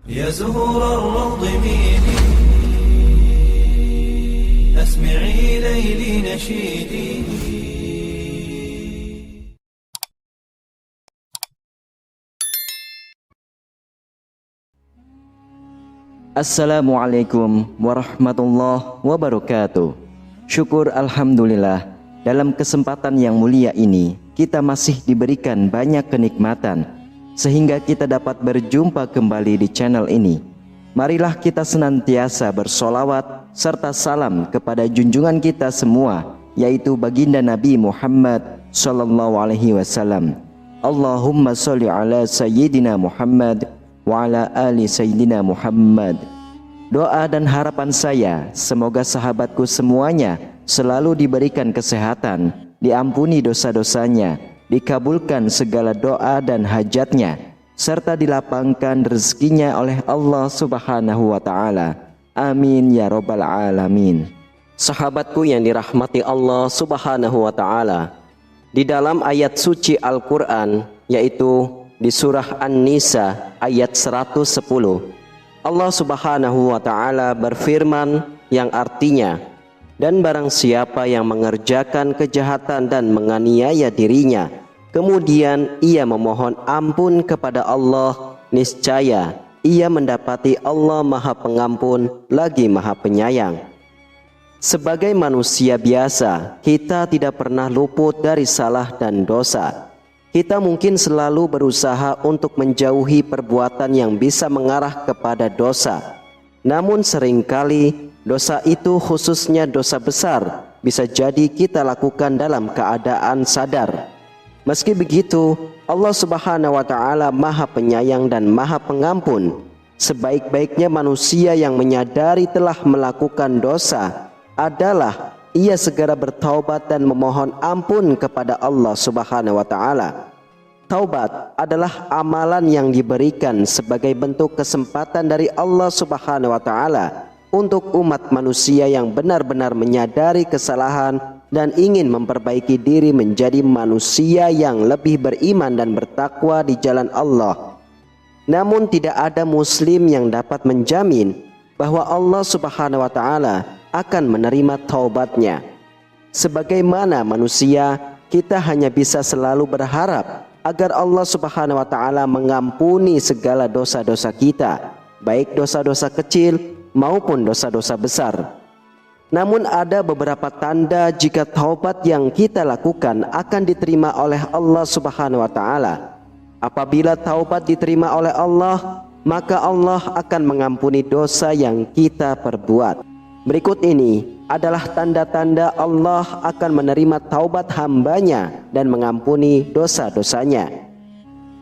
يا زهور الروض ميدي أسمعي ليلي نشيدي. Assalamualaikum warahmatullahi wabarakatuh. Syukur alhamdulillah, dalam kesempatan yang mulia ini kita masih diberikan banyak kenikmatan sehingga kita dapat berjumpa kembali di channel ini. Marilah kita senantiasa bersolawat serta salam kepada junjungan kita semua, yaitu baginda Nabi Muhammad sallallahu alaihi wasallam. Allahumma sholli ala sayyidina Muhammad wa ala ali sayyidina Muhammad. Doa dan harapan saya, semoga sahabatku semuanya selalu diberikan kesehatan, diampuni dosa-dosanya, dikabulkan segala doa dan hajatnya, serta dilapangkan rezekinya oleh Allah Subhanahu wa ta'ala. Amin ya rabbal alamin. Sahabatku yang dirahmati Allah Subhanahu wa ta'ala, di dalam ayat suci Al-Quran, yaitu di surah An-Nisa ayat 110, Allah Subhanahu wa ta'ala berfirman yang artinya, dan barang siapa yang mengerjakan kejahatan dan menganiaya dirinya, kemudian ia memohon ampun kepada Allah, niscaya ia mendapati Allah Maha Pengampun lagi Maha Penyayang. Sebagai manusia biasa, kita tidak pernah luput dari salah dan dosa. Kita mungkin selalu berusaha untuk menjauhi perbuatan yang bisa mengarah kepada dosa. Namun seringkali dosa itu, khususnya dosa besar, bisa jadi kita lakukan dalam keadaan sadar. Meski begitu, Allah Subhanahu wa ta'ala Maha Penyayang dan Maha Pengampun. Sebaik-baiknya manusia yang menyadari telah melakukan dosa adalah ia segera bertaubat dan memohon ampun kepada Allah Subhanahu wa ta'ala. Taubat adalah amalan yang diberikan sebagai bentuk kesempatan dari Allah Subhanahu wa ta'ala untuk umat manusia yang benar-benar menyadari kesalahan dan ingin memperbaiki diri menjadi manusia yang lebih beriman dan bertakwa di jalan Allah. Namun tidak ada muslim yang dapat menjamin bahwa Allah Subhanahu wa ta'ala akan menerima taubatnya. Sebagaimana manusia, kita hanya bisa selalu berharap agar Allah Subhanahu wa ta'ala mengampuni segala dosa-dosa kita, baik dosa-dosa kecil maupun dosa-dosa besar. Namun ada beberapa tanda jika taubat yang kita lakukan akan diterima oleh Allah Subhanahu wa ta'ala. Apabila taubat diterima oleh Allah, maka Allah akan mengampuni dosa yang kita perbuat. Berikut ini adalah tanda-tanda Allah akan menerima taubat hambanya dan mengampuni dosa-dosanya.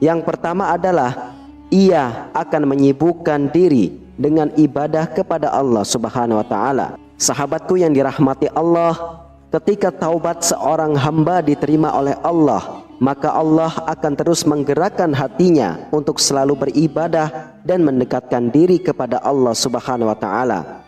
Yang pertama adalah ia akan menyibukkan diri dengan ibadah kepada Allah Subhanahu wa ta'ala. Sahabatku yang dirahmati Allah, ketika taubat seorang hamba diterima oleh Allah, maka Allah akan terus menggerakkan hatinya untuk selalu beribadah dan mendekatkan diri kepada Allah Subhanahu wa ta'ala.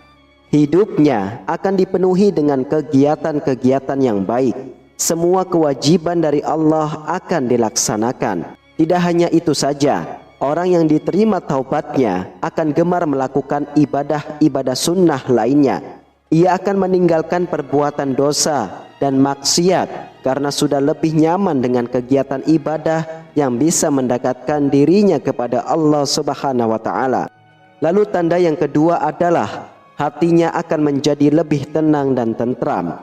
Hidupnya akan dipenuhi dengan kegiatan-kegiatan yang baik. Semua kewajiban dari Allah akan dilaksanakan. Tidak hanya itu saja, orang yang diterima taubatnya akan gemar melakukan ibadah-ibadah sunnah lainnya. Ia akan meninggalkan perbuatan dosa dan maksiat karena sudah lebih nyaman dengan kegiatan ibadah yang bisa mendekatkan dirinya kepada Allah Subhanahu wa ta'ala. Lalu tanda yang kedua adalah hatinya akan menjadi lebih tenang dan tentram.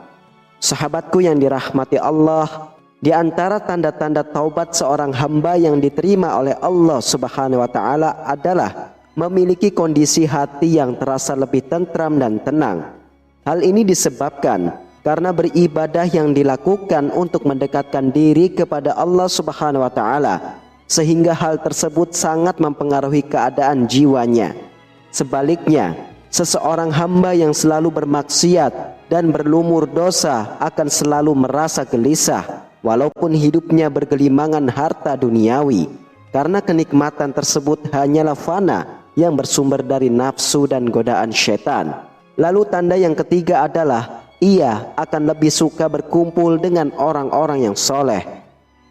Sahabatku yang dirahmati Allah, di antara tanda-tanda taubat seorang hamba yang diterima oleh Allah Subhanahu wa ta'ala adalah memiliki kondisi hati yang terasa lebih tentram dan tenang. Hal ini disebabkan karena beribadah yang dilakukan untuk mendekatkan diri kepada Allah Subhanahu wa ta'ala, sehingga hal tersebut sangat mempengaruhi keadaan jiwanya. Sebaliknya, seseorang hamba yang selalu bermaksiat dan berlumur dosa akan selalu merasa gelisah walaupun hidupnya bergelimangan harta duniawi, karena kenikmatan tersebut hanyalah fana yang bersumber dari nafsu dan godaan syaitan. Lalu tanda yang ketiga adalah ia akan lebih suka berkumpul dengan orang-orang yang soleh.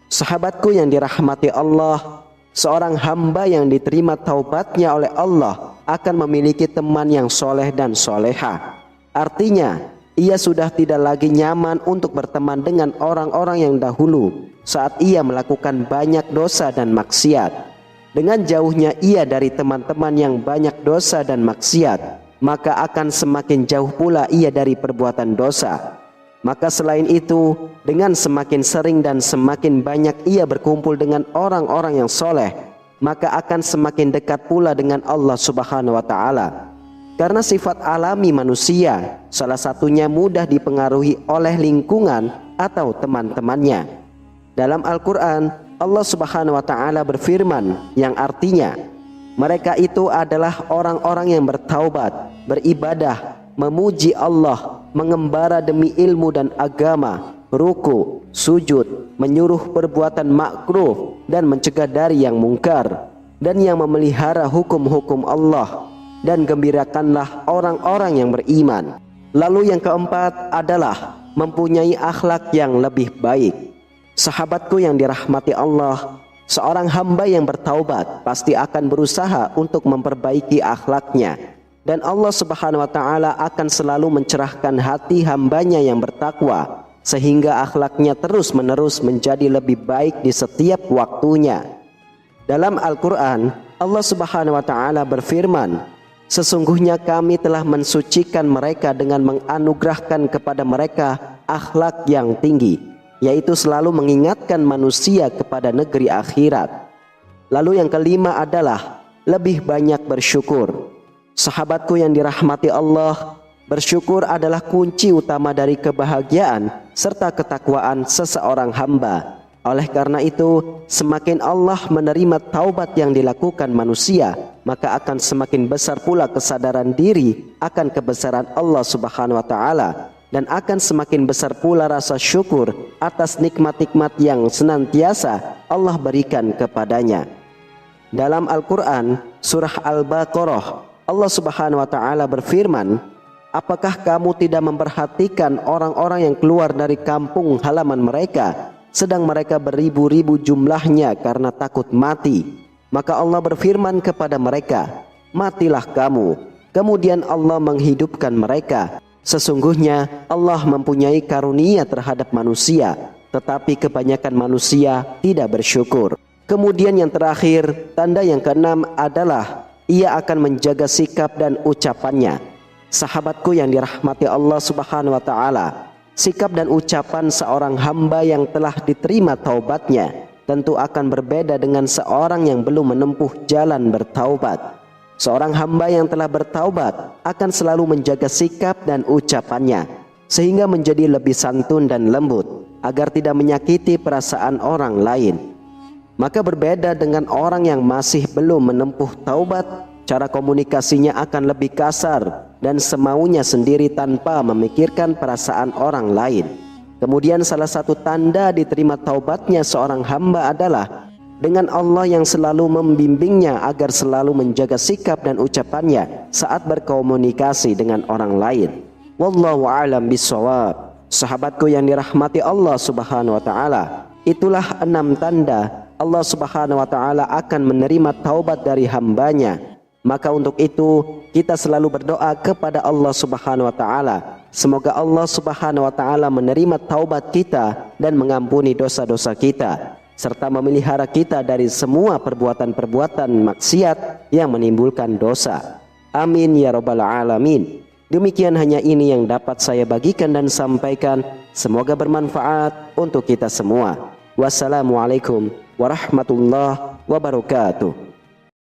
Sahabatku yang dirahmati Allah, seorang hamba yang diterima taubatnya oleh Allah akan memiliki teman yang soleh dan soleha. Artinya, ia sudah tidak lagi nyaman untuk berteman dengan orang-orang yang dahulu saat ia melakukan banyak dosa dan maksiat. Dengan jauhnya ia dari teman-teman yang banyak dosa dan maksiat, maka akan semakin jauh pula ia dari perbuatan dosa. Maka selain itu, dengan semakin sering dan semakin banyak ia berkumpul dengan orang-orang yang soleh, maka akan semakin dekat pula dengan Allah Subhanahu wa Ta'ala. Karena sifat alami manusia, salah satunya mudah dipengaruhi oleh lingkungan atau teman-temannya. Dalam Al-Quran, Allah Subhanahu wa Ta'ala berfirman yang artinya, mereka itu adalah orang-orang yang bertaubat, beribadah, memuji Allah, mengembara demi ilmu dan agama, ruku, sujud, menyuruh perbuatan makruh dan mencegah dari yang mungkar, dan yang memelihara hukum-hukum Allah, dan gembirakanlah orang-orang yang beriman. Lalu yang keempat adalah mempunyai akhlak yang lebih baik. Sahabatku yang dirahmati Allah, seorang hamba yang bertaubat pasti akan berusaha untuk memperbaiki akhlaknya, dan Allah Subhanahu wa Ta'ala akan selalu mencerahkan hati hambanya yang bertakwa sehingga akhlaknya terus-menerus menjadi lebih baik di setiap waktunya. Dalam Al-Quran, Allah Subhanahu wa Ta'ala berfirman, sesungguhnya kami telah mensucikan mereka dengan menganugerahkan kepada mereka akhlak yang tinggi, yaitu selalu mengingatkan manusia kepada negeri akhirat. Lalu yang kelima adalah lebih banyak bersyukur. Sahabatku yang dirahmati Allah, bersyukur adalah kunci utama dari kebahagiaan serta ketakwaan seseorang hamba. Oleh karena itu, semakin Allah menerima taubat yang dilakukan manusia, maka akan semakin besar pula kesadaran diri akan kebesaran Allah Subhanahu wa Ta'ala, dan akan semakin besar pula rasa syukur atas nikmat-nikmat yang senantiasa Allah berikan kepadanya. Dalam Al-Quran, surah Al-Baqarah, Allah Subhanahu wa Ta'ala berfirman, apakah kamu tidak memperhatikan orang-orang yang keluar dari kampung halaman mereka, sedang mereka beribu-ribu jumlahnya karena takut mati? Maka Allah berfirman kepada mereka, matilah kamu. Kemudian Allah menghidupkan mereka. Sesungguhnya Allah mempunyai karunia terhadap manusia, tetapi kebanyakan manusia tidak bersyukur. Kemudian yang terakhir, tanda yang keenam adalah ia akan menjaga sikap dan ucapannya. Sahabatku yang dirahmati Allah Subhanahu wa Ta'ala, sikap dan ucapan seorang hamba yang telah diterima taubatnya tentu akan berbeda dengan seorang yang belum menempuh jalan bertaubat. Seorang hamba yang telah bertaubat akan selalu menjaga sikap dan ucapannya sehingga menjadi lebih santun dan lembut agar tidak menyakiti perasaan orang lain. Maka berbeda dengan orang yang masih belum menempuh taubat, cara komunikasinya akan lebih kasar dan semaunya sendiri tanpa memikirkan perasaan orang lain. Kemudian salah satu tanda diterima taubatnya seorang hamba adalah dengan Allah yang selalu membimbingnya agar selalu menjaga sikap dan ucapannya saat berkomunikasi dengan orang lain. Wallahu a'lam bishawab. Sahabatku yang dirahmati Allah Subhanahu wa Ta'ala, itulah 6 tanda Allah Subhanahu wa Ta'ala akan menerima taubat dari hambanya. Maka untuk itu kita selalu berdoa kepada Allah Subhanahu wa Ta'ala, semoga Allah Subhanahu wa Ta'ala menerima taubat kita dan mengampuni dosa-dosa kita, serta memelihara kita dari semua perbuatan-perbuatan maksiat yang menimbulkan dosa. Amin ya rabbal alamin. Demikian hanya ini yang dapat saya bagikan dan sampaikan. Semoga bermanfaat untuk kita semua. Wassalamualaikum warahmatullahi wabarakatuh.